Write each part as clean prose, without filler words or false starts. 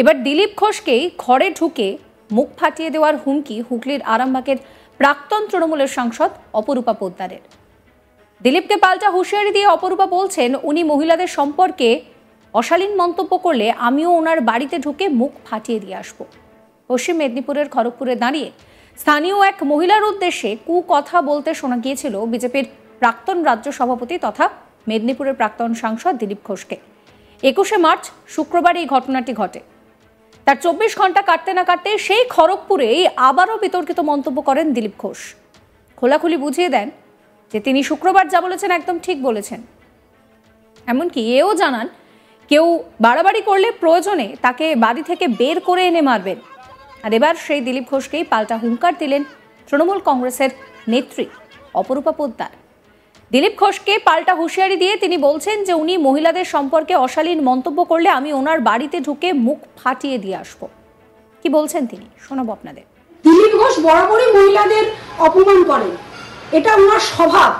এবার দিলীপ ঘোষকেই ঘরে ঢুকে মুখ ফাটিয়ে দেওয়ার হুমকি হুগলির আরামবাগের প্রাক্তন তৃণমূলের সাংসদ অপরূপা পোদ্দারের। দিলীপকে পাল্টা হুঁশিয়ারি দিয়ে অপরূপা বলছেন, উনি মহিলাদের সম্পর্কে অশালীন মন্তব্য করলে আমিও ওনার বাড়িতে ঢুকে মুখ ফাটিয়ে দিয়ে আসবো। পশ্চিম মেদিনীপুরের খড়গপুরে দাঁড়িয়ে স্থানীয় এক মহিলার উদ্দেশ্যে কুকথা বলতে শোনা গিয়েছিল বিজেপির প্রাক্তন রাজ্য সভাপতি তথা মেদিনীপুরের প্রাক্তন সাংসদ দিলীপ ঘোষকে। 21শে মার্চ শুক্রবার এই ঘটনাটি ঘটে। তার 24 ঘন্টা কাটতে না কাটতে সেই খড়গপুরেই আবারও বিতর্কিত মন্তব্য করেন দিলীপ ঘোষ। খোলাখুলি বুঝিয়ে দেন যে তিনি শুক্রবার যা বলেছেন একদম ঠিক বলেছেন। এমনকি এও জানান, কেউ বাড়াবাড়ি করলে প্রয়োজনে তাকে বাড়ি থেকে বের করে এনে মারবেন। আর এবার সেই দিলীপ ঘোষকেই পাল্টা হুঙ্কার দিলেন তৃণমূল কংগ্রেসের নেত্রী অপরূপা পোদ্দার। দিলীপ ঘোষকে পাল্টা হুঁশিয়ারি দিয়ে তিনি বলছেন যে উনি মহিলাদের সম্পর্কে অশালীন মন্তব্য করলে আমি ওনার বাড়িতে ঢুকে মুখ ফাটিয়ে দিয়ে আসবো। কি বলছেন তিনি, শোনাবো আপনাদের। দিলীপ ঘোষ বরাবরই মহিলাদের অপমান করেন, এটা ওনার স্বভাব।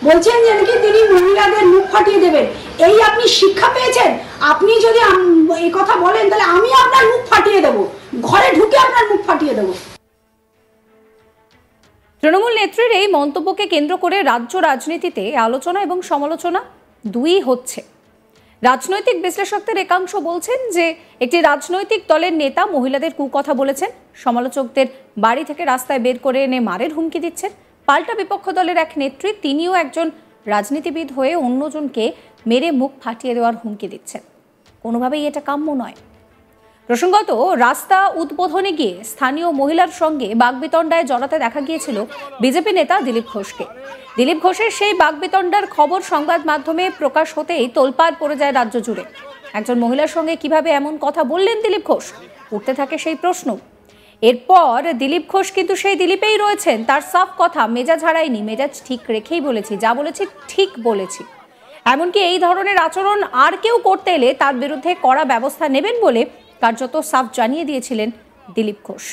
বলছেন যে নাকি তিনি মহিলাদের মুখ ফাটিয়ে দেবেন। এই আপনি শিক্ষা পেয়েছেন? আপনি যদি এই কথা বলেন তাহলে আমি আপনার মুখ ফাটিয়ে দেবো, ঘরে ঢুকে আপনার মুখ ফাটিয়ে দেবো। তৃণমূল নেত্রীর এই মন্তব্যকে কেন্দ্র করে রাজ্য রাজনীতিতে আলোচনা এবং সমালোচনা দুই হচ্ছে। রাজনৈতিক বিশ্লেষকদের একাংশ বলছেন যে একটি রাজনৈতিক দলের নেতা মহিলাদের কুকথা বলেছেন, সমালোচকদের বাড়ি থেকে রাস্তায় বের করে এনে মারের হুমকি দিচ্ছেন। পাল্টা বিপক্ষ দলের এক নেত্রী, তিনিও একজন রাজনীতিবিদ হয়ে অন্যজনকে মেরে মুখ ফাটিয়ে দেওয়ার হুমকি দিচ্ছেন। কোনোভাবেই এটা কাম্য নয়। প্রসঙ্গত, রাস্তা উদ্বোধনে গিয়ে স্থানীয় মহিলার সঙ্গে বাগবিতণ্ডায় জড়াতে দেখা গিয়েছিল বিজেপি নেতা দিলীপ ঘোষকে। দিলীপ ঘোষের সেই বাগবিতণ্ডার খবর সংবাদ মাধ্যমে প্রকাশ হতেই তোলপাড় পড়ে যায় রাজ্য জুড়ে। একজন মহিলার সঙ্গে কিভাবে এমন কথা বললেন দিলীপ ঘোষ, উঠতে থাকে সেই প্রশ্ন। এরপর দিলীপ ঘোষ কিন্তু সেই দিলীপেই রয়েছেন। তার সাফ কথা, মেজাজ হারায়নি, মেজাজ ঠিক রেখেই বলেছি, যা বলেছি ঠিক বলেছি। এমনকি এই ধরনের আচরণ আর কেউ করতে এলে তার বিরুদ্ধে কড়া ব্যবস্থা নেবেন বলে কার্যত সাফ জানিয়ে দিয়েছিলেন দিলীপ ঘোষ।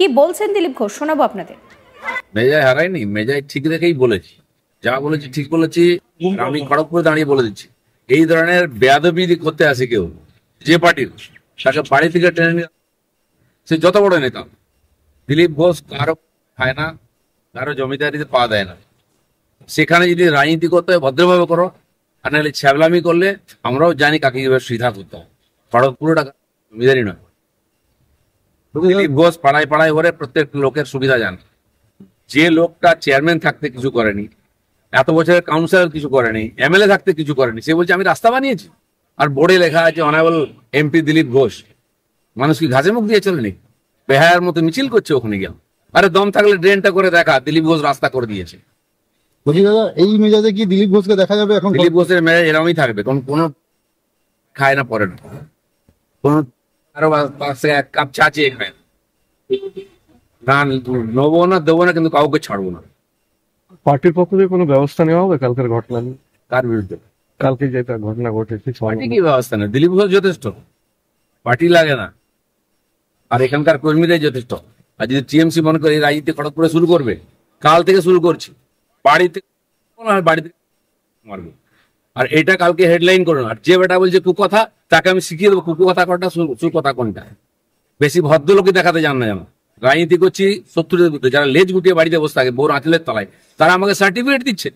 কি বলছেন দিলীপ ঘোষ, শোনাবো আপনাদের। মেজাজ হারায়নি, মেজাজ ঠিক রেখেই বলেছি, যা বলেছি ঠিক বলেছি। আমি খড়গপুরে দাঁড়িয়ে বলে দিচ্ছি, এই ধরনের বেয়াদবি করতে আসে কেউ, যে পার্টির, তাকে বাড়ি থেকে টেনে নিয়ে, সে যত বড় নেতা। দিলীপ ঘোষ কারো খায় না, কারো জমিদারিতে পা দেয় না। সেখানে যদি রাজনীতি করতে হয় ভদ্রভাবে করো, আর নাহলে ছ্যাবলামি করলে আমরাও জানি কাকে কিভাবে সিধা করতে হয়। খড়গপুরটা জমিদারি নয়। দিলীপ ঘোষ পাড়ায় পাড়ায় ঘরে প্রত্যেক লোকের সুবিধা জানে। যে লোকটা চেয়ারম্যান থাকতে কিছু করেনি, এত বছরের কাউন্সিলর কিছু করেনি, এমএলএ থাকতে কিছু করেনি, সে বলছে আমি রাস্তা বানিয়েছি, আর বোর্ডে লেখা আছে অনারেবল এমপি দিলীপ ঘোষ। মানুষ কি ঘাসে মুখ দিয়ে চলেনি? বেহায়ার মতো মিছিল করছে ওখানে গিয়ে। আরে দম থাকলে ড্রেনটা করে দেখা, দিলীপ ঘোষ রাস্তা করে দিয়েছে। বলছি দাদা, এই মেজাজে কি দিলীপ ঘোষকে দেখা যাবে এখন? দিলীপ ঘোষের মেজাজ এরকমই থাকবে, কারণ কোনো খায় না, পরে না, কোনো আরো পাশ থেকে এক কাপ চা চেয়ে খায় না। নেবো না, দেবো না, কিন্তু কাউকে ছাড়বো না। পার্টির পক্ষ থেকে কোনো ব্যবস্থা নেওয়া হবে কালকের ঘটনা নিয়ে? কার বিরুদ্ধে? কালকে যেটা ঘটনা ঘটেছে। পার্টি কি ব্যবস্থা নেই? দিলীপ ঘোষ যথেষ্ট, পার্টি লাগে না। আর এখানকার কর্মীরাই যথেষ্ট। আর যদি টিএমসি মনে করে রাজনীতি খড়গপুরে শুরু করবে, কাল থেকে শুরু করছি, বাড়িতে মারবো। আর এটা কালকে হেডলাইন করো না। আর যে বেটা বলছে কুকথা, তাকে আমি শিখিয়ে দেবো কুকথা কোনটা, সুকথা কোনটা। বেশি ভদ্রলোকই দেখাতে জান না। যেমন রাজনীতি করছি শত্রুদের বিরুদ্ধে, যারা লেজ গুটিয়ে বাড়িতে বসে থাকে বোর আঁচলের তলায়, তারা আমাকে সার্টিফিকেট দিচ্ছে।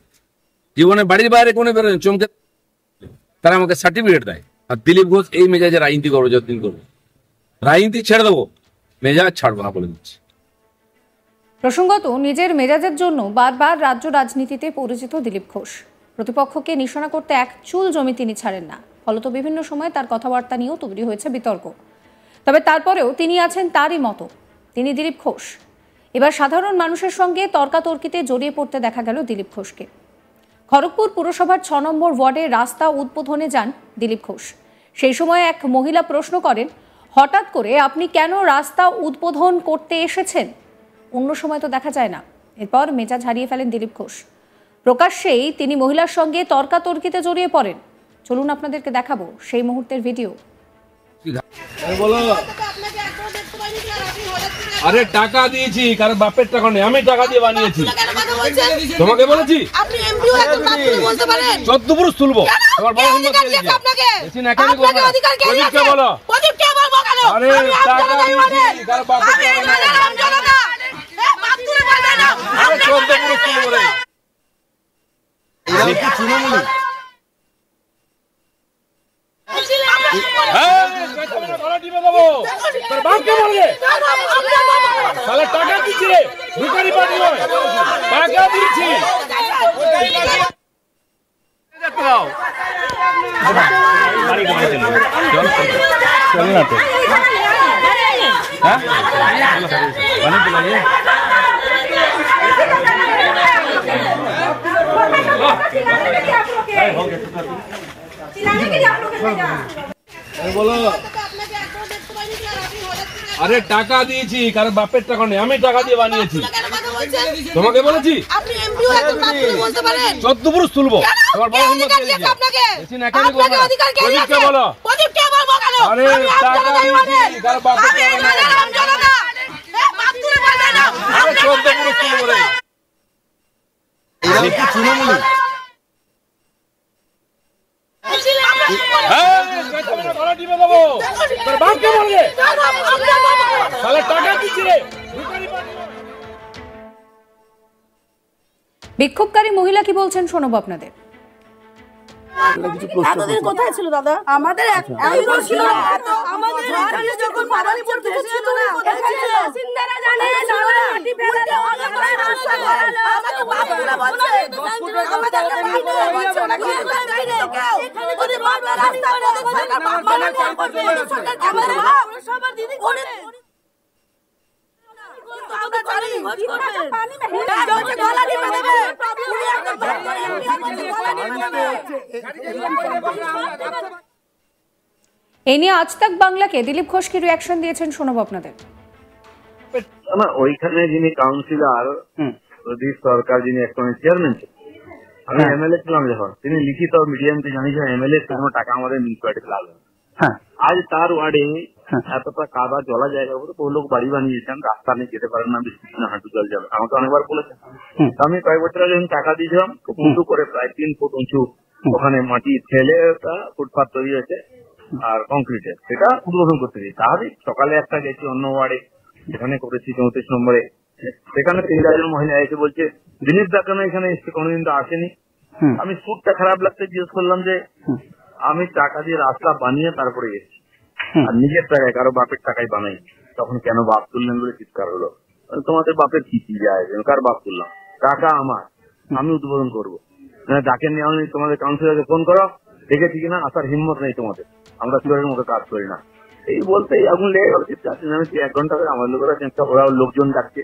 জীবনে বাড়ির বাইরে কোনো বেরোয় চমকে, তারা আমাকে সার্টিফিকেট দেয়। আর দিলীপ ঘোষ এই মেজাজে রাজনীতি করবো, যতদিন করবো। রাজনীতি ছেড়ে দেবো, মেজাজ ছাড়বো না বলে দিচ্ছি। প্রসঙ্গত, নিজের মেজাজের জন্য বারবার রাজ্য রাজনীতিতে পরিচিত দিলীপ ঘোষ। প্রতিপক্ষকে নিশানা করতে এক চুল জমি তিনি ছাড়েন না। ফলত বিভিন্ন সময় তার কথাবার্তা নিয়েও তৈরি হয়েছে বিতর্ক। তবে তারপরেও তিনি আছেন তারই মতো, তিনি দিলীপ ঘোষ। এবার সাধারণ মানুষের সঙ্গে তর্কাতর্কিতে জড়িয়ে পড়তে দেখা গেল দিলীপ ঘোষকে। খড়গপুর পুরসভার 6 নম্বর ওয়ার্ডে রাস্তা উদ্বোধনে যান দিলীপ ঘোষ। সেই সময় এক মহিলা প্রশ্ন করেন, হঠাৎ করে আপনি কেন রাস্তা উদ্বোধন করতে এসেছেন? অন্য সময় তো দেখা যায় না। এরপর মেজাজ হারিয়ে ফেলেন দিলীপ ঘোষ। প্রকাশ্যেই তিনি মহিলার সঙ্গে তর্কাতর্কিতে জড়িয়ে পড়েন। চলুন আপনাদেরকে দেখাবো সেই মুহূর্তের ভিডিও। আরে টাকা দিয়েছি, কারণ বাপের টাকা নেই, আমি টাকা দিয়ে বানিয়েছি। বলছেন? তোমাকে বলেছি আপনি এমপিও একজন বাথরুমে বলতে পারেন? 14 পুরুষ তুলবো। তোমার বড় হিম্মত অধিকার কে দিয়েছে দিয়েছে? আপনাকে? বেশি নাকামি করবে আপনাকে না। অধিকার কে দিয়েছে? প্রদীপকে বলো। প্রদীপকে বলবো কেন? আরে আমি টাকা আপনাকে দিয়েছি, বলেন। কারো বাপের আমি টাকা এখানে নয়। রামজনতা। বাথরুমে বলবেন না। আরে 14 পুরুষ তুলবো রে। কি তৃণমূলী? হ্যাঁ, পেছনে গলা টিপে দেবো। তোর বাপকে বলবে। তাহলে টাকা দিচ্ছি রে। ভিখারি পার্টি নয়। টাকা দিচ্ছি। চলে না তো আরে টাকা দিয়েছি, কারণ বাপের টাকা নেই, আমি টাকা দিয়ে বানিয়েছি। তোমাকে বলেছি আপনি এমপিও একজন বাথরুমে বলতে পারেন? 14 পুরুষ তুলবো। তোমার বড় হিম্মত কে অধিকার দিয়েছে? দিয়েছে আপনাকে? বেশি নাকামি করবে আপনাকে না। অধিকার কে প্রদীপকে দিয়েছে? বলো। প্রদীপকে বলবো কেন? আরে আমি টাকা আপনাকে দিয়েছি, বলেন। কারো বাপের আমি টাকা এখানে নয়। রামজনতা। বাথরুমে বলবেন না। আরে 14 পুরুষ তুলবো রে। কি তৃণমূলী? হ্যাঁ, পেছনে গলা টিপে দেবো। তোর বাপকে বলবে। তাহলে টাকা দিচ্ছি রে। ভিখারি পার্টি নয়। বিক্ষোভকারী মহিলা কি বলছেন শোনাবো আপনাদের। এতদিন কোথায় ছিল দাদা? আমাদের একদম ছিল না। আমাদের এখানে যখন মাদারীপুর থেকে ছিল না, এখানে বাসিন্দারা জানে না, মাটি ফেলানো অনেক রাস্তা করালো। আমাকে বাপগুলো বলছে, আমাদেরকে বাইরে বলছে, ওনাকে বাইরে কেউ। এখানে যদি বারবার রাস্তা করে সরকার বাপ মানা করবে, সরকার ক্যামেরা সবার দিদি করে। আমরা জানি ভোট করবে। পানি মেরে জলকে গলা টিপে দেবে। উনি একদম ভোট করে গলা টিপে দেবে। এই নিয়ে আজ তাক বাংলাকে দিলীপ ঘোষ কি রিয়াকশন দিয়েছেন শোনাবো আপনাদের। না, ওইখানে যিনি কাউন্সিলর প্রদীপ সরকার, যিনি এখন চেয়ারম্যান ছিলেন, আমি এমএলএ ছিলাম যখন, তিনি লিখিত মিডিয়ামকে জানিয়েছেন এমএলএ কোনো টাকা আমাদের মিউনিসিপালিটিতে লাগবে না। আজ তার ওয়ার্ডে এতটা কাদা জলা জায়গার উপরে বহু লোক বাড়ি বানিয়েছেন, রাস্তা নিয়ে যেতে পারেন না, বৃষ্টির দিনে হাঁটু জল যাবে। আমাকে অনেকবার বলেছেন। আমি কয়েক বছর আগে টাকা দিয়েছিলাম, উঁচু করে প্রায় 3 ফুট উঁচু, ওখানে মাটি ঠেলে ওটা ফুটপাথ তৈরি হয়েছে আর কংক্রিটের, সেটা উদ্বোধন করতে দিই। তাহলে সকালে একটা গেছি অন্য ওয়ার্ডে, যেখানে করেছি 34 নম্বরে, সেখানে 3 জন মহিলা এসে বলছে দিলীপ দা কেন এখানে এসছে, কোনোদিন তো আসেনি। আমি সুরটা খারাপ লাগতে জিজ্ঞেস করলাম যে আমি টাকা দিয়ে রাস্তা বানিয়ে তারপরে এসেছি, আর নিজের টাকায়, কারো বাপের টাকায় বানাই। তখন কেন বাপ তুললেন বলে চিৎকার হলো। তোমাদের বাপের কি যায়, কার বাপ তুললাম, টাকা আমার, আমি উদ্বোধন করবো। ডাকে নেওয়া নেই, তোমাদের কাউন্সিলরকে ফোন করো, দেখেছি কিনা, আসার হিম্মত নেই তোমাদের, আমরা চোরের মতো কাজ করি না। এই বলতেই আগুন লেগে গেল। 1 ঘন্টা ধরে আমার লোকেরা ওরা লোকজন ডাকছে,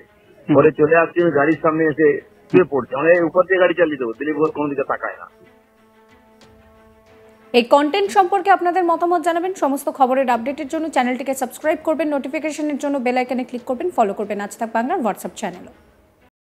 পরে চলে আসছে, গাড়ির সামনে এসে শুয়ে পড়ছে, মানে উপর দিয়ে গাড়ি চালিয়ে দেবো। দিলীপ ঘোষ কোনো দিকে তাকায় না। এই কন্টেন্ট সম্পর্কে আপনাদের মতামত জানাবেন। সমস্ত খবরের আপডেটের জন্য চ্যানেলটিকে সাবস্ক্রাইব করবেন, নোটিফিকেশনের জন্য বেল আইকনে ক্লিক করবেন, ফলো করবেন আজ তাক বাংলার হোয়াটসঅ্যাপ চ্যানেলও।